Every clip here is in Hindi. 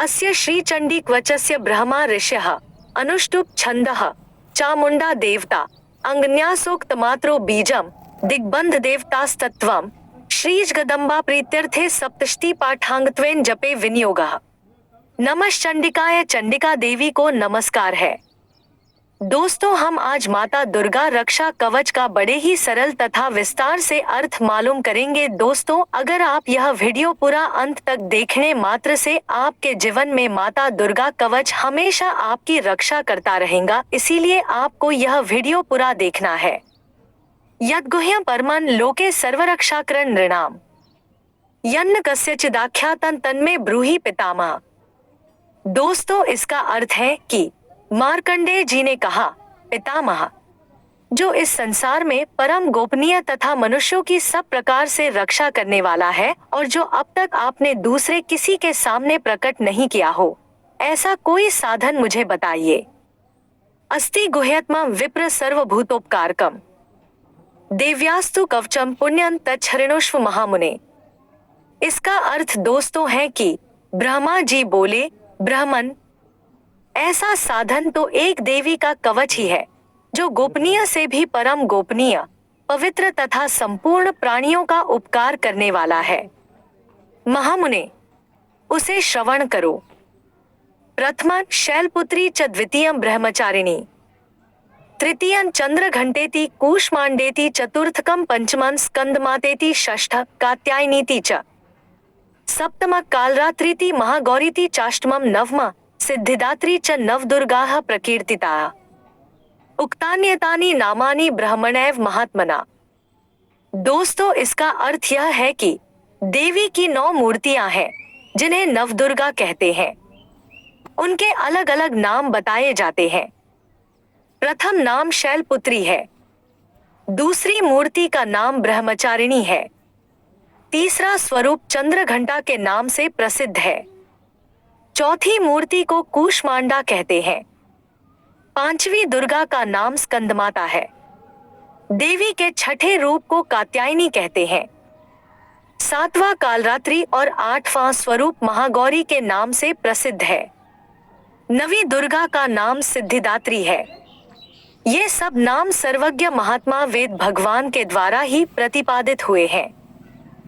अस्य श्रीचण्डी क्वचस्य ब्रह्मा ऋषयः अनुष्टुप् छन्दः चामुण्डा देवता अंगन्यासोक्तमात्रो बीजम दिग्बन्ध देवतास्तत्त्वं श्रीजगदम्बा प्रीत्यर्थे सप्तष्टि पाठांगत्वेन जपे विनियोगः। नमश्चंडिकाय चंडिका देवी को नमस्कार है। दोस्तों, हम आज माता दुर्गा रक्षा कवच का बड़े ही सरल तथा विस्तार से अर्थ मालूम करेंगे। दोस्तों, अगर आप यह वीडियो पूरा अंत तक देखने मात्र से आपके जीवन में माता दुर्गा कवच हमेशा आपकी रक्षा करता रहेगा, इसीलिए आपको यह वीडियो पूरा देखना है। यद्गुह्यं परमं लोके सर्वरक्षाकरं नृणाम् यन्न कस्यचिदाख्यातं तन्मे ब्रूहि पितामह। दोस्तों, इसका अर्थ है कि मार्कंडेय जी ने कहा, पितामह, जो इस संसार में परम गोपनीय तथा मनुष्यों की सब प्रकार से रक्षा करने वाला है और जो अब तक आपने दूसरे किसी के सामने प्रकट नहीं किया हो, ऐसा कोई साधन मुझे बताइए। अस्ति गुह्यतमं विप्र सर्वभूतोपकारकम देव्यास्तु कवचम पुण्यं तच्छृणुष्व महामुने। इसका अर्थ दोस्तों है कि ब्रह्मा जी बोले, ब्राह्मण, ऐसा साधन तो एक देवी का कवच ही है जो गोपनीय से भी परम गोपनीय, पवित्र तथा संपूर्ण प्राणियों का उपकार करने वाला है। महामुने, उसे श्रवण करो। प्रथमं शैलपुत्री च द्वितीयं ब्रह्मचारिणी तृतीयं चंद्रघंटेति कूष्मांडेति चतुर्थकं पंचमं स्कंदमातेति षष्ठ कात्यायनीति च सप्तम कालरात्रीति महागौरीति चाष्टमं नवम सिद्धिदात्री च नवदुर्गाः प्रकीर्तिताः। उक्तान्येतानि नामानि ब्रह्मणैव महात्मना। दोस्तों, इसका अर्थ यह है कि देवी की 9 मूर्तियां हैं जिन्हें नवदुर्गा कहते हैं। उनके अलग अलग नाम बताए जाते हैं। प्रथम नाम शैलपुत्री है, दूसरी मूर्ति का नाम ब्रह्मचारिणी है, तीसरा स्वरूप चंद्रघंटा के नाम से प्रसिद्ध है, चौथी मूर्ति को कूष्मांडा कहते हैं, पांचवी दुर्गा का नाम स्कंदमाता है, देवी के छठे रूप को कात्यायनी कहते हैं, सातवां कालरात्रि और आठवां स्वरूप महागौरी के नाम से प्रसिद्ध है, नवी दुर्गा का नाम सिद्धिदात्री है। ये सब नाम सर्वज्ञ महात्मा वेद भगवान के द्वारा ही प्रतिपादित हुए हैं।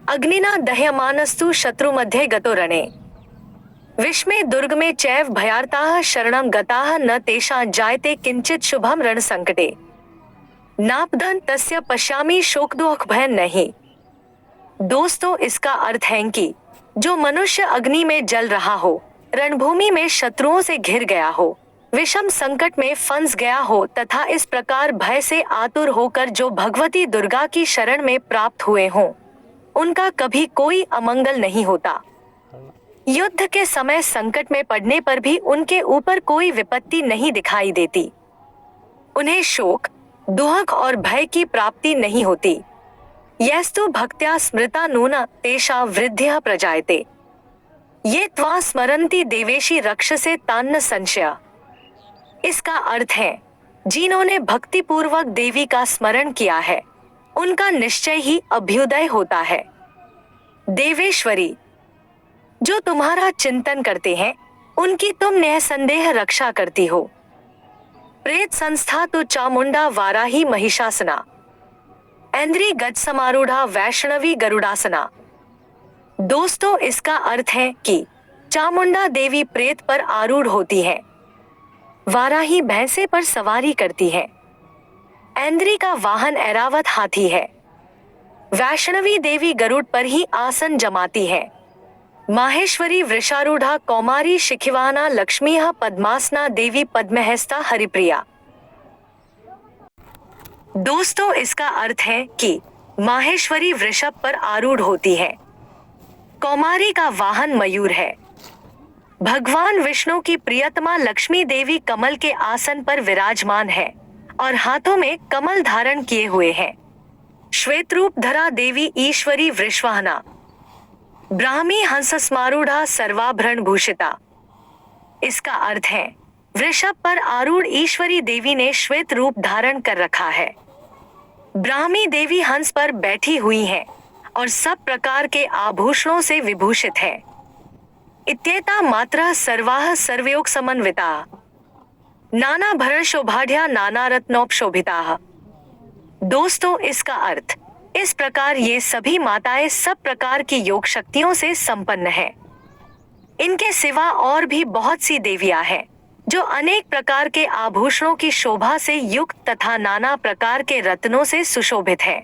अग्निना दह्यमानस्तु शत्रु मध्ये गतो रणे विस्मे दुर्ग में चैव भयार्ताः शरणं गताः न तेषां जायते किंचित शुभम रण संकटे नापधन तस्य पश्यामि शोकदुःख भय नहीं। दोस्तों, इसका अर्थ है कि जो मनुष्य अग्नि में जल रहा हो, रणभूमि में शत्रुओं से घिर गया हो, विषम संकट में फंस गया हो तथा इस प्रकार भय से आतुर होकर जो भगवती दुर्गा की शरण में प्राप्त हुए हों, उनका कभी कोई अमंगल नहीं होता। युद्ध के समय संकट में पड़ने पर भी उनके ऊपर कोई विपत्ति नहीं दिखाई देती। उन्हें शोक, दुःख और भय की प्राप्ति नहीं होती। यस्तु भक्त्या स्मृता नूना तेषां वृद्धिः प्रजायते ये त्वां स्मरन्ति देवेशी रक्षसे तान्न संशय। इसका अर्थ है, जिन्होंने भक्ति पूर्वक देवी का स्मरण किया है, उनका निश्चय ही अभ्युदय होता है। देवेश्वरी, जो तुम्हारा चिंतन करते हैं, उनकी तुम निसंदेह रक्षा करती हो। प्रेत संस्था तो चामुंडा वाराही महिषासना ऐन्द्री गज समारूढ़ा वैष्णवी गरुड़ासना। दोस्तों, इसका अर्थ है कि चामुंडा देवी प्रेत पर आरूढ़ होती है, वाराही भैंसे पर सवारी करती है, ऐन्द्री का वाहन ऐरावत हाथी है, वैष्णवी देवी गरुड़ पर ही आसन जमाती है, माहेश्वरी वृषारूढ़ा कौमारी शिखिवाना लक्ष्मीः पद्मासना देवी पद्महस्ता हरिप्रिया। दोस्तों, इसका अर्थ है कि माहेश्वरी वृषभ पर आरूढ़ होती है, कौमारी का वाहन मयूर है, भगवान विष्णु की प्रियतमा लक्ष्मी देवी कमल के आसन पर विराजमान है और हाथों में कमल धारण किए हुए हैं। श्वेतरूप धरा देवी ईश्वरी वृषवाहना ब्राह्मी हंस स्मारूढ़ा सर्वाभरण भूषिता। इसका अर्थ है, वृषभ पर आरूढ़ ईश्वरी देवी ने श्वेत रूप धारण कर रखा है। ब्राह्मी देवी हंस पर बैठी हुई हैं और सब प्रकार के आभूषणों से विभूषित है। इत्येता मात्रः सर्वाः सर्वयोग समन्विताः नाना भरण शोभाढ्या नाना रत्नोपशोभिताः। दोस्तों, इसका अर्थ इस प्रकार ये सभी माताएं सब प्रकार की योग शक्तियों से संपन्न हैं। इनके सिवा और भी बहुत सी देवियां हैं जो अनेक प्रकार के आभूषणों की शोभा से युक्त तथा नाना प्रकार के रत्नों से सुशोभित है।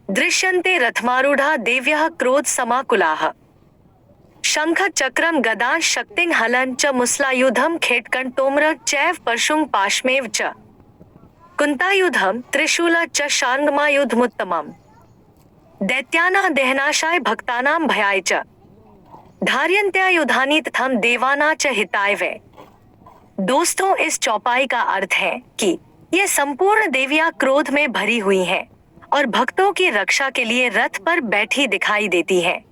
दृश्यन्ते रथमारूढ़ा देव्यः क्रोध समाकुलाः शंख चक्रम गदा शक्तिं हलन च मुसलायुधम खेटकं तोमर चैव परशुं पाशमेव च कुंतायुधम त्रिशूल च शार्ङ्गमायुधमुत्तमम् दैत्यानां दहनाशाय भक्तानां भयाय च धार्यन्त्यायुधानि तथम देवाना च हिताय वै। दोस्तों, इस चौपाई का अर्थ है कि ये संपूर्ण देवियां क्रोध में भरी हुई हैं और भक्तों की रक्षा के लिए रथ पर बैठी दिखाई देती हैं।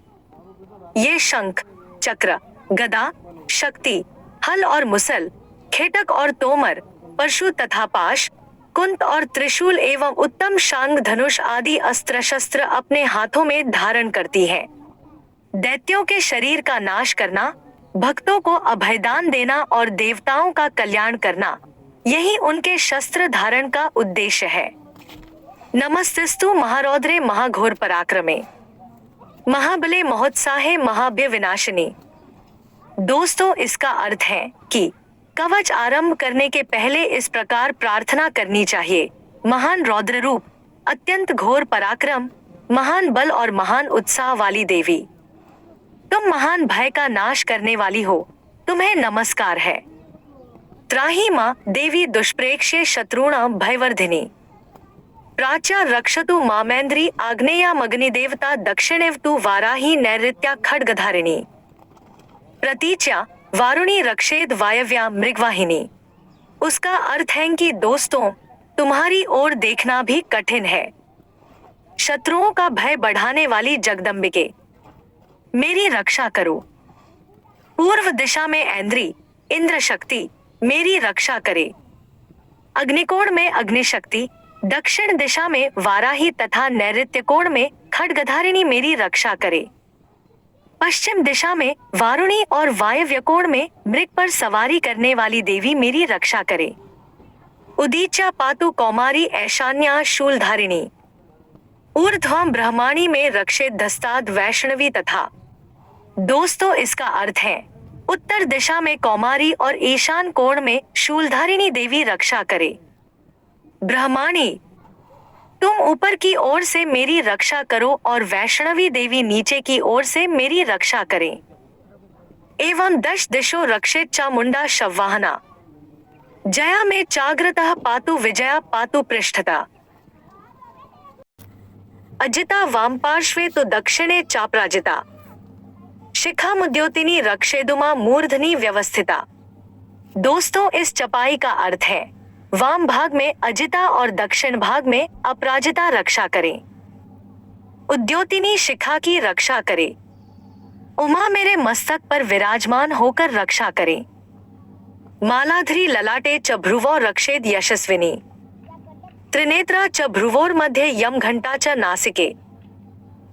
ये शंख, चक्र, गदा, शक्ति, हल और मुसल, खेटक और तोमर, परशु तथा पाश, कुंत और त्रिशूल एवं उत्तम शांग धनुष आदि अस्त्र शस्त्र अपने हाथों में धारण करती है। दैत्यों के शरीर का नाश करना, भक्तों को अभयदान देना और देवताओं का कल्याण करना, यही उनके शस्त्र धारण का उद्देश्य है। नमस्तेस्तु महारौद्रे महाघोर पराक्रमे महाबले महोत्साहे महाभय विनाशिनी। दोस्तों, इसका अर्थ है कि कवच आरंभ करने के पहले इस प्रकार प्रार्थना करनी चाहिए। महान रौद्र रूप, अत्यंत घोर पराक्रम, महान बल और महान उत्साह वाली देवी, तुम महान भय का नाश करने वाली हो, तुम्हें नमस्कार है। त्राहि मां देवी दुष्प्रेक्ष्ये शत्रुणां भयवर्धिनी प्राच्या रक्षतु मामेन्द्री आग्नेयामग्नि देवता दक्षिणेवतु वाराही नैऋत्या खड्गधारिणी प्रतीच्या वारुणी रक्षेद वायव्या मृगवाहिनी। उसका अर्थ है कि दोस्तों, तुम्हारी ओर देखना भी कठिन है। शत्रुओं का भय बढ़ाने वाली जगदम्बिके, मेरी रक्षा करो। पूर्व दिशा में ऐन्द्री, इंद्र शक्ति, मेरी रक्षा करे। अग्निकोण में अग्निशक्ति, दक्षिण दिशा में वाराही तथा नैऋत्य कोण में खड्गधारिणी मेरी रक्षा करे। पश्चिम दिशा में वारुणी और वायव्य कोण में मृग पर सवारी करने वाली देवी मेरी रक्षा करे। उदीच्या पातु कौमारी ऐशान्या शूलधारिणी ऊर्ध्वं ब्रह्माणी में रक्षित धस्ताद वैष्णवी तथा। दोस्तों, इसका अर्थ है उत्तर दिशा में कौमारी और ईशान कोण में शूलधारिणी देवी रक्षा करे। ब्रह्माणी, तुम ऊपर की ओर से मेरी रक्षा करो और वैष्णवी देवी नीचे की ओर से मेरी रक्षा करें। एवं दश दिशो रक्षित चामुंडा शववाहना जया में चाग्रतः पातु विजया पातु पृष्ठता अजिता वाम पार्श्वे तो दक्षिणे चापराजिता शिखामुद्योतिनी रक्षेदुमा मूर्धनी व्यवस्थिता। दोस्तों, इस चपाई का अर्थ है वाम भाग में अजिता और दक्षिण भाग में अपराजिता रक्षा करें। उद्योतिनी शिखा की रक्षा करे। उमा मेरे मस्तक पर विराजमान होकर रक्षा करें। मालाधरी ललाटे च भ्रुवो रक्षेद यशस्विनी त्रिनेत्रा च भ्रुवोर मध्य यम घंटा च नासिके।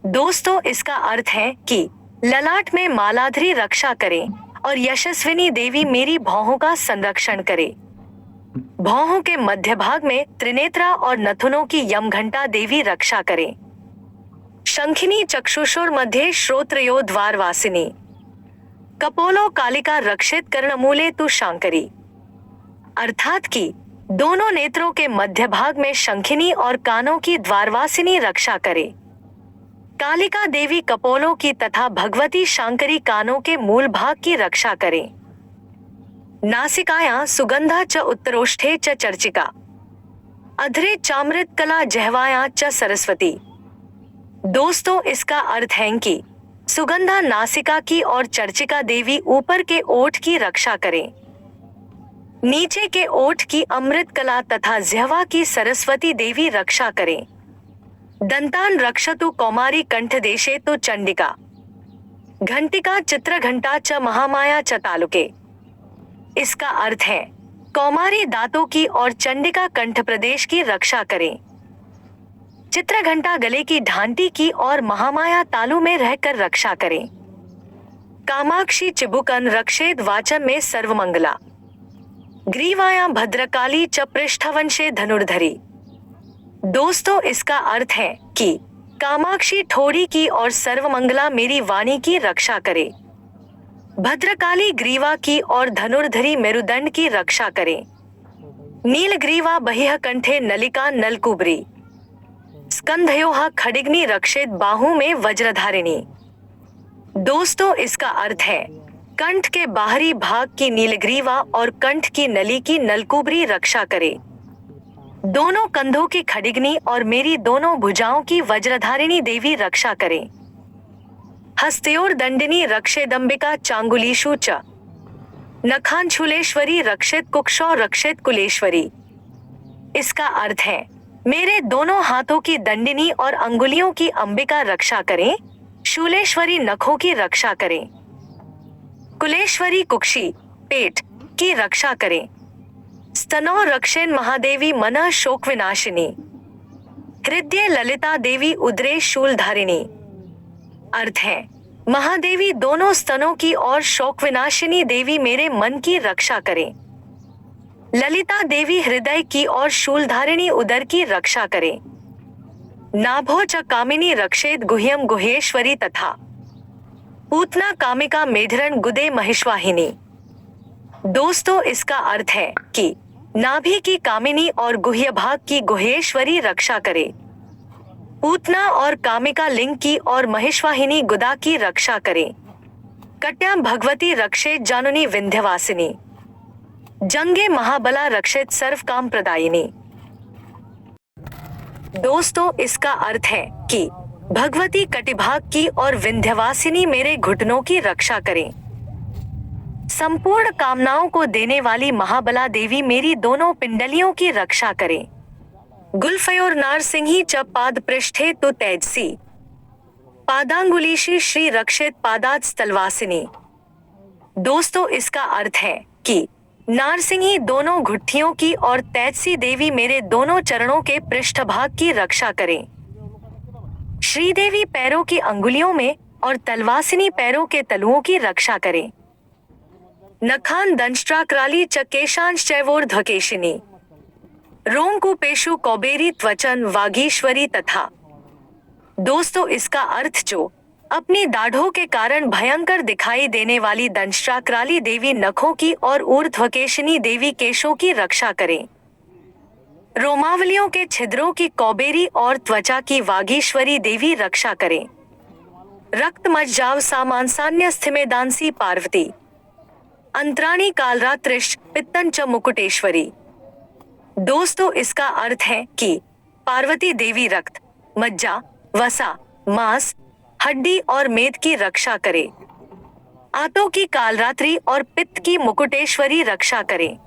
दोस्तों, इसका अर्थ है कि ललाट में मालाधरी रक्षा करें और यशस्विनी देवी मेरी भौहों का संरक्षण करे। भौहों के मध्य भाग में त्रिनेत्रा और नथुनों की यम घंटा देवी रक्षा करें। शंखिनी चक्षुषोर मध्य श्रोत्रयो द्वारवासिनी कपोलो कालिका रक्षित कर्णमूले तु शांकरी। अर्थात कि दोनों नेत्रों के मध्य भाग में शंखिनी और कानों की द्वारवासिनी रक्षा करे। कालिका देवी कपोलों की तथा भगवती शांकरी कानों के मूल भाग की रक्षा करें। नासिकायां सुगंधा च उत्तरोष्ठे च चर्चिका अधरे चामृत कला जहवायां च सरस्वती। दोस्तों, इसका अर्थ है कि सुगंधा नासिका की और चर्चिका देवी ऊपर के ओठ की रक्षा करें। नीचे के ओठ की अमृत कला तथा जिह्वा की सरस्वती देवी रक्षा करें। दंतान रक्षतु कौमारी कंठ देशे तो चंडिका घंटिका चित्रघंटा च महामाया च तालुके। इसका अर्थ है कौमारी दांतों की और चंडिका कंठ प्रदेश की रक्षा करें। चित्रघंटा गले की ढांटी की और महामाया तालु में रहकर रक्षा करें। कामाक्षी चिबुकन रक्षेद वाचन में सर्वमंगला। ग्रीवायां भद्रकाली च पृष्ठवंशे धनुर्धरी। दोस्तों, इसका अर्थ है कि कामाक्षी ठोड़ी की और सर्वमंगला मेरी वाणी की रक्षा करे। भद्रकाली ग्रीवा की और धनुर्धरी मेरुदंड की रक्षा करे। नीलग्रीवा बहिः कंठे नलिका नलकुबरी। स्कंधयोः खडिग्नि रक्षेत बाहु में वज्रधारिणी। दोस्तों, इसका अर्थ है कंठ के बाहरी भाग की नीलग्रीवा और कंठ की नली की नलकुबरी रक्षा करे। दोनों कंधों की खडिग्नि और मेरी दोनों भुजाओं की वज्रधारिणी देवी रक्षा करे। हस्तयोर दंडिनी रक्षेदंबिका चांगुलीषु च। नखांशूलेश्वरी रक्षित कुक्षौ रक्षित कुलेश्वरी। इसका अर्थ है मेरे दोनों हाथों की दंडिनी और अंगुलियों की अंबिका रक्षा करें, शूलेश्वरी नखों की रक्षा करें, कुलेश्वरी कुक्षी पेट की रक्षा करें, स्तनों रक्षेन महादेवी मनः शोक विनाशिनी। हृदय ललिता देवी उदरे शूलधारिणी। अर्थ है महादेवी दोनों स्तनों की और शोक विनाशिनी देवी मेरे मन की रक्षा करें। ललिता देवी हृदय की और शूलधारिणी उदर की रक्षा करें। नाभो च कामिनी रक्षेत गुह्यम गुहेश्वरी तथा। पूतना कामिका मेढरन गुदे महिष्वाहिनी। दोस्तों, इसका अर्थ है कि नाभि की कामिनी और गुह्य भाग की गुहेश्वरी रक्षा करे। पूतना और कामिका लिंग की और महिष्वाहिनी गुदा की रक्षा करे। कट्याम भगवती रक्षेत जानुनी विंध्यवासिनी। जंगे महाबला रक्षित सर्व काम प्रदायिनी। दोस्तों, इसका अर्थ है कि भगवती कटिभाग की और विंध्यवासिनी मेरे घुटनों की रक्षा करें। संपूर्ण कामनाओं को देने वाली महाबला देवी मेरी दोनों पिंडलियों की रक्षा करें। गुल्फयोर नारसिंही च पाद पृष्ठे तु तेजसी। पादांगुलीशी श्री रक्षित पादात स्थलवासिनी। दोस्तों, इसका अर्थ है कि नारसिंही दोनों घुट्टियों की और तेजसी देवी मेरे दोनों चरणों के पृष्ठभाग की रक्षा करें। श्रीदेवी पैरों की अंगुलियों में और तलवासिनी पैरों के तलुओं की रक्षा करें। नखान दंष्ट्राक्राली च केशांश्चैवोर्ध्वकेशिनी। रोमकूपेशु कौबेरी त्वचन वागीश्वरी तथा। दोस्तों, इसका अर्थ जो अपनी दाढ़ों के कारण भयंकर दिखाई देने वाली दंष्ट्राक्राली देवी नखों की और ऊर्ध्वकेशिनी देवी केशों की रक्षा करें। रोमावलियों के छिद्रों की कौबेरी और त्वचा की वागीश्वरी देवी रक्षा करें। रक्तमज्जाव सामांसान्य स्थिमेदांसी पार्वती। अंतराणी कालरात्रिश पित्तन च मुकुटेश्वरी। दोस्तों, इसका अर्थ है कि पार्वती देवी रक्त, मज्जा, वसा, मांस, हड्डी और मेद की रक्षा करे। आंतों की कालरात्रि और पित्त की मुकुटेश्वरी रक्षा करें।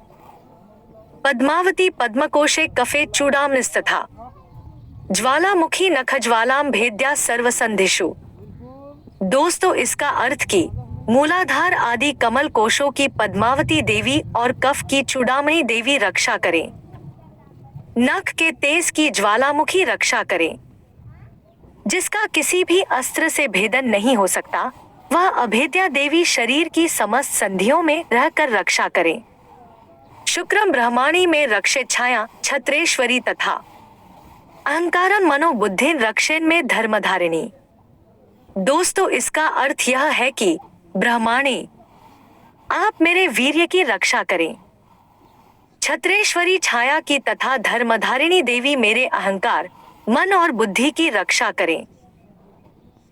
पद्मावती पद्मकोशे कफे चूड़ामनिस्तथा। ज्वालामुखी नखज्वालाम भेद्या सर्वसंधिषु। दोस्तों, इसका अर्थ की मूलाधार आदि कमल कोशों की पद्मावती देवी और कफ की चूड़ामणि देवी रक्षा करें। नख के तेज की ज्वालामुखी रक्षा करें। जिसका किसी भी अस्त्र से भेदन नहीं हो सकता, वह अभेद्या देवी शरीर की समस्त संधियों में रहकर रक्षा करें। शुक्रम ब्रह्माणी में रक्षित छाया छत्रेश्वरी तथा। अहंकारम मनोबुद्धिन रक्षेन में धर्मधारिणी। दोस्तों, इसका अर्थ यह है कि ब्रह्माणी, आप मेरे वीर्य की रक्षा करें। छत्रेश्वरी छाया की तथा धर्मधारिणी देवी मेरे अहंकार, मन और बुद्धि की रक्षा करें।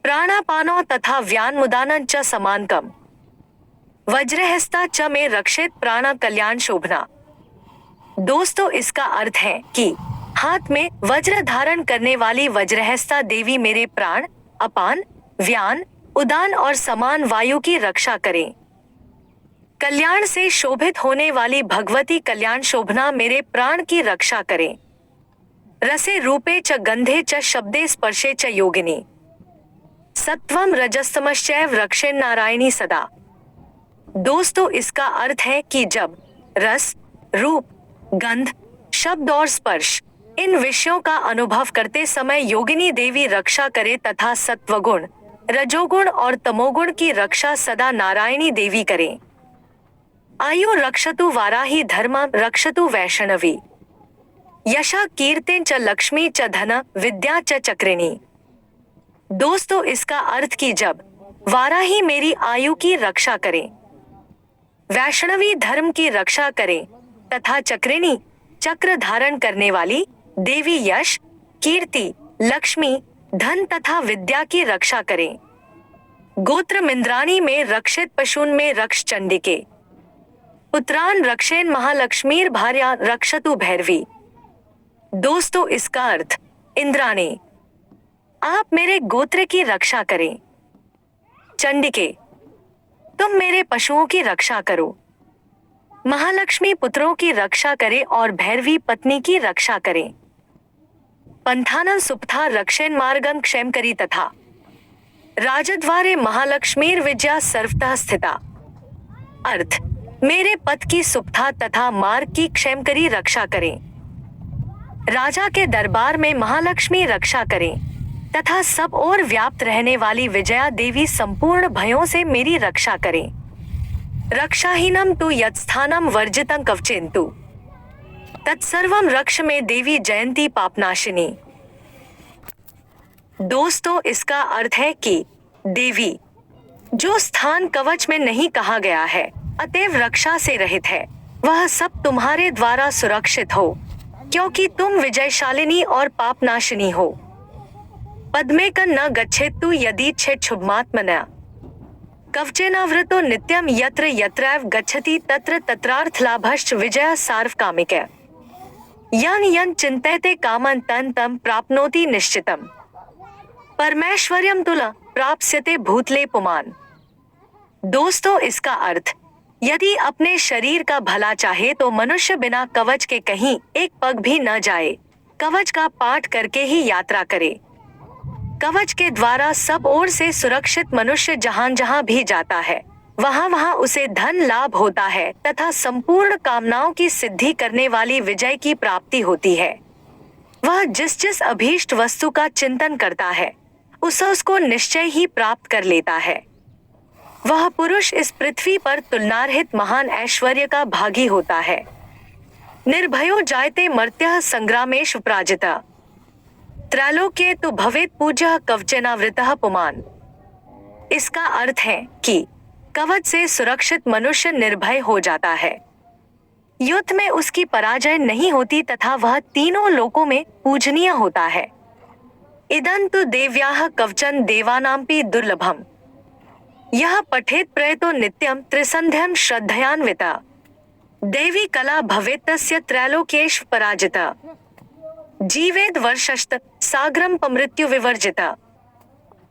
प्राणापानों तथा व्यानमुदानं च समानकम। वज्रहस्ता च में रक्षित प्राण कल्याण शोभना। दोस्तों, इसका अर्थ है कि हाथ में वज्र धारण करने वाली वज्रहस्ता देवी मेरे प्राण, अपान, व्यान, उदान और समान वायु की रक्षा करें। कल्याण से शोभित होने वाली भगवती कल्याण शोभना मेरे प्राण की रक्षा करें। रसे रूपे च गंधे च शब्दे स्पर्शे च योगिनी। सत्वम रजस्तमश्चैव रक्षेन नारायणी सदा। दोस्तों, इसका अर्थ है कि जब रस, रूप, गंध, शब्द और स्पर्श इन विषयों का अनुभव करते समय योगिनी देवी रक्षा करे तथा सत्वगुण, रजोगुण और तमोगुण की रक्षा सदा नारायणी देवी करें। आयु रक्षतु वाराही, धर्म रक्षतु वैष्णवी, यशा कीर्तिं च लक्ष्मी च धन विद्या च चक्रिणी। दोस्तों, इसका अर्थ कि जब वाराही मेरी आयु की रक्षा करें, वैष्णवी धर्म की रक्षा करें तथा चक्रिणी चक्र धारण करने वाली देवी यश, कीर्ति, लक्ष्मी, धन तथा विद्या की रक्षा करें। गोत्र मिंद्राणी में रक्षित, पशून में रक्ष चंडिके, पुत्रान रक्षेन महालक्ष्मीर भार्या रक्षतु भैरवी। दोस्तों, इसका अर्थ इंद्राणी, आप मेरे गोत्र की रक्षा करें। चंडिके, तुम मेरे पशुओं की रक्षा करो। महालक्ष्मी पुत्रों की रक्षा करे और भैरवी पत्नी की रक्षा करें। पंथानं सुपथा रक्षेन मार्गं क्षेम करी तथा राजद्वारे महालक्ष्मीर विजया सर्वतः स्थिता। अर्थ, मेरे पथ की सुपथा तथा मार्ग की क्षेमकरी रक्षा करें। राजा के दरबार में महालक्ष्मी रक्षा करें तथा सब ओर व्याप्त रहने वाली विजया देवी संपूर्ण भयों से मेरी रक्षा करें। रक्षाहीनम तु यत्स्थानम वर्जितं कवचेन्तु तत्सर्वं रक्ष में देवी जयंती पापनाशिनी। दोस्तों, इसका अर्थ है कि देवी, जो स्थान कवच में नहीं कहा गया है अतएव रक्षा से रहित है, वह सब तुम्हारे द्वारा सुरक्षित हो, क्योंकि तुम विजयशालिनी और पापनाशिनी हो। पद्मेकं न गच्छेत्तु यदि क्षुभमात्मना, कवचेनावृतो नित्यं यत्र यत्रैव गच्छति तत्र तत्रार्थलाभश्च विजयः सार्वकामिकः। यन् यन् चिन्तयते कामं तं तं प्राप्नोति निश्चितम्। परमेश्वर्यं तुला प्राप्स्यते भूतले पुमान्। दोस्तों, इसका अर्थ, यदि अपने शरीर का भला चाहे तो मनुष्य बिना कवच के कहीं एक पग भी न जाए, कवच का पाठ करके ही यात्रा करे। कवच के द्वारा सब ओर से सुरक्षित मनुष्य जहां जहां भी जाता है वहां वहां उसे धन लाभ होता है तथा संपूर्ण कामनाओं की सिद्धि करने वाली विजय की प्राप्ति होती है। वह जिस जिस अभीष्ट वस्तु का चिंतन करता है उसको निश्चय ही प्राप्त कर लेता है। वह पुरुष इस पृथ्वी पर तुलनारहित महान ऐश्वर्य का भागी होता है। निर्भयो जायते मर्त्यः संग्रामेषु पराजितः, त्रैलोक्ये तु भवेत् पूज्यः कवचेनावृतः पुमान्। इसका अर्थ है कि कवच से सुरक्षित मनुष्य निर्भय हो जाता है, युद्ध में उसकी पराजय नहीं होती तथा वह तीनों लोकों में पूजनीय होता है। इदं तु देव्याः कवचं देवानांपि दुर्लभम्, यह पठेत प्रयतो नित्यं त्रिसंध्यं श्रद्धयान्विता, देवी कला भवेत्तस्य त्रैलोक्येषु पराजिता, जीवेद वर्षस्त सागरम पमृत्यु विवर्जिता।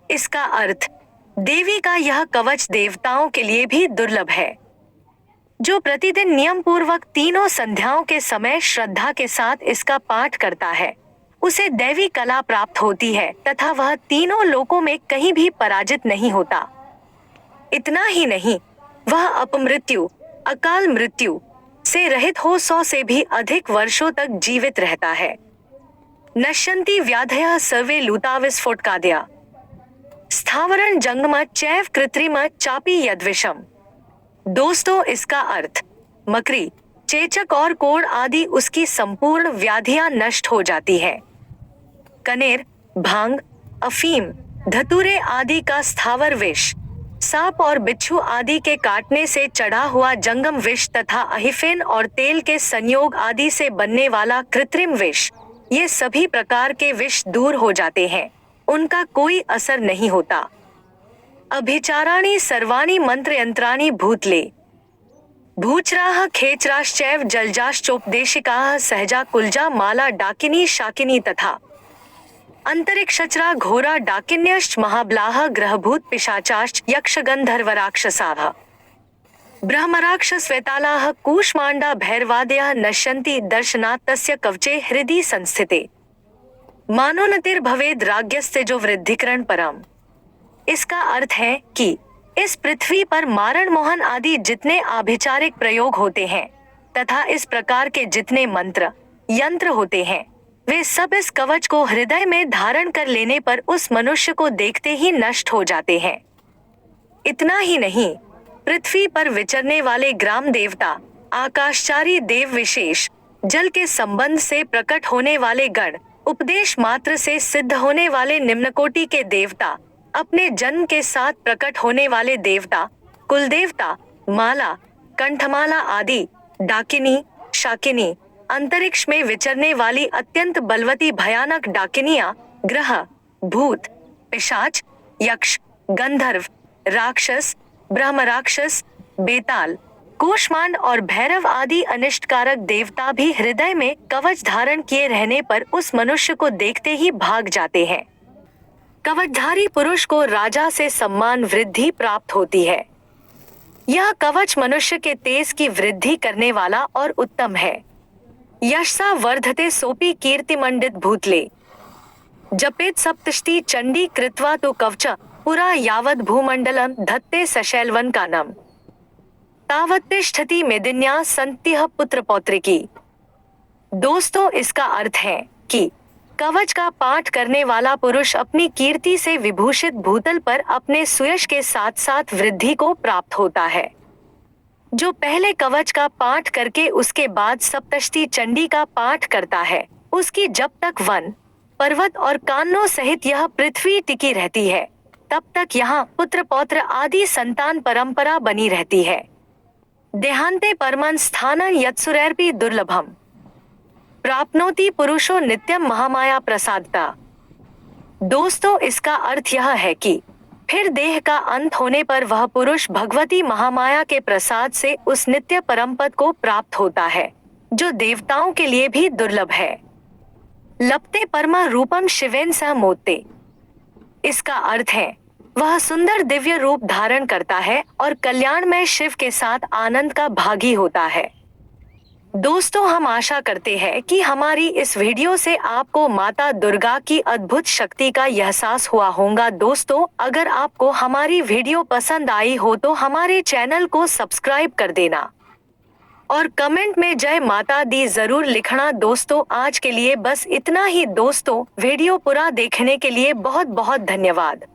इसका अर्थ, देवी का यह कवच देवताओं के लिए भी दुर्लभ है। जो प्रतिदिन नियम पूर्वक तीनों संध्याओं के समय श्रद्धा के साथ इसका पाठ करता है उसे दैवी कला प्राप्त होती है तथा वह तीनों लोकों में कहीं भी पराजित नहीं होता। इतना ही नहीं, वह अपमृत्यु, अकाल मृत्यु से रहित हो 100 से भी अधिक वर्षों तक जीवित रहता है। नश्यन्ति व्याधयः सर्वे लूता विस्फोटकादया, स्थावरण जंगम चैव कृत्रिम चापी यद्विषम। दोस्तों, इसका अर्थ, मकरी, चेचक और कोढ़ आदि उसकी संपूर्ण व्याधियां नष्ट हो जाती है। कनेर, भांग, अफीम, धतूरे आदि का स्थावर विष, सांप और बिच्छू आदि के काटने से चढ़ा हुआ जंगम विष तथा अहिफेन और तेल के संयोग आदि से बनने वाला कृत्रिम विष, ये सभी प्रकार के विष दूर हो जाते हैं, उनका कोई असर नहीं होता। अभिचाराणि सर्वाणि मंत्र यंत्राणि भूतले, भूचराः खेचराश्चैव जलजाश्चोपदेशिकाः सहजा कुलजा माला डाकिनी शाकिनी तथा अंतरिक्षचरा घोरा डाकिन्यश्च महाबलाः ग्रहभूत पिशाचाश्च यक्षगंधर्वराक्षसाः ब्रह्मराक्षसवेतालाः कूष्मांडा भैरवादयः नश्यन्ति दर्शनात् तस्य कवचे हृदि संस्थिते, मानोन्नतिर्भवेद् राज्ञस्तेजो वृद्धिकरण परम। इसका अर्थ है कि इस पृथ्वी पर मारण मोहन आदि जितने आभिचारिक प्रयोग होते हैं तथा इस प्रकार के जितने मंत्र यंत्र होते हैं वे सब इस कवच को हृदय में धारण कर लेने पर उस मनुष्य को देखते ही नष्ट हो जाते हैं। इतना ही नहीं, पृथ्वी पर विचरने वाले ग्राम देवता, आकाशचारी देव विशेष, जल के संबंध से प्रकट होने वाले गण, उपदेश मात्र से सिद्ध होने वाले निम्नकोटि के देवता, अपने जन्म के साथ प्रकट होने वाले देवता, कुल देवता, माला, कंठमाला आदि, डाकिनी, शाकिनी, अंतरिक्ष में विचरने वाली अत्यंत बलवती भयानक डाकिनियां, ग्रह, भूत, पिशाच, यक्ष, गंधर्व, राक्षस, ब्रह्म राक्षस, बेताल, कूष्मांड और भैरव आदि अनिष्टकारक देवता भी हृदय में कवच धारण किए रहने पर उस मनुष्य को देखते ही भाग जाते हैं। कवचधारी पुरुष को राजा से सम्मान वृद्धि प्राप्त होती है। यह कवच मनुष्य के तेज की वृद्धि करने वाला और उत्तम है। यशसा वर्धते सोपी कीर्तिमंडित भूतले, जपेत सप्तष्टि चंडी कृत्वा तो कवच पुरा यावद भूमंडलम धत्ते सशैलवन कानम तावत्तिष्ठति मेदिन्या संत्यः पुत्र पौत्रिकी। दोस्तों, इसका अर्थ है कि कवच का पाठ करने वाला पुरुष अपनी कीर्ति से विभूषित भूतल पर अपने सुयश के साथ साथ वृद्धि को प्राप्त होता है। जो पहले कवच का पाठ करके उसके बाद सप्तष्टि चंडी का पाठ करता है, उसकी जब तक वन, पर्वत और कान्नों सहित यह पृथ्वी टिकी रहती है, तब तक यहाँ पुत्र पौत्र आदि संतान परंपरा बनी रहती है। देहांते परमं स्थानं यत्सुरैरपि दुर्लभम प्राप्नोति पुरुषो नित्यम महामाया प्रसादता। दोस्तों, इसका अर्थ यह है कि फिर देह का अंत होने पर वह पुरुष भगवती महामाया के प्रसाद से उस नित्य परमपद को प्राप्त होता है, जो देवताओं के लिए भी दुर्लभ है। लपते परमा रूपम शिवेन सह मोते, इसका अर्थ है वह सुंदर दिव्य रूप धारण करता है और कल्याणमय शिव के साथ आनंद का भागी होता है। दोस्तों, हम आशा करते हैं कि हमारी इस वीडियो से आपको माता दुर्गा की अद्भुत शक्ति का एहसास हुआ होगा। दोस्तों, अगर आपको हमारी वीडियो पसंद आई हो तो हमारे चैनल को सब्सक्राइब कर देना और कमेंट में जय माता दी जरूर लिखना। दोस्तों, आज के लिए बस इतना ही। दोस्तों, वीडियो पूरा देखने के लिए बहुत बहुत धन्यवाद।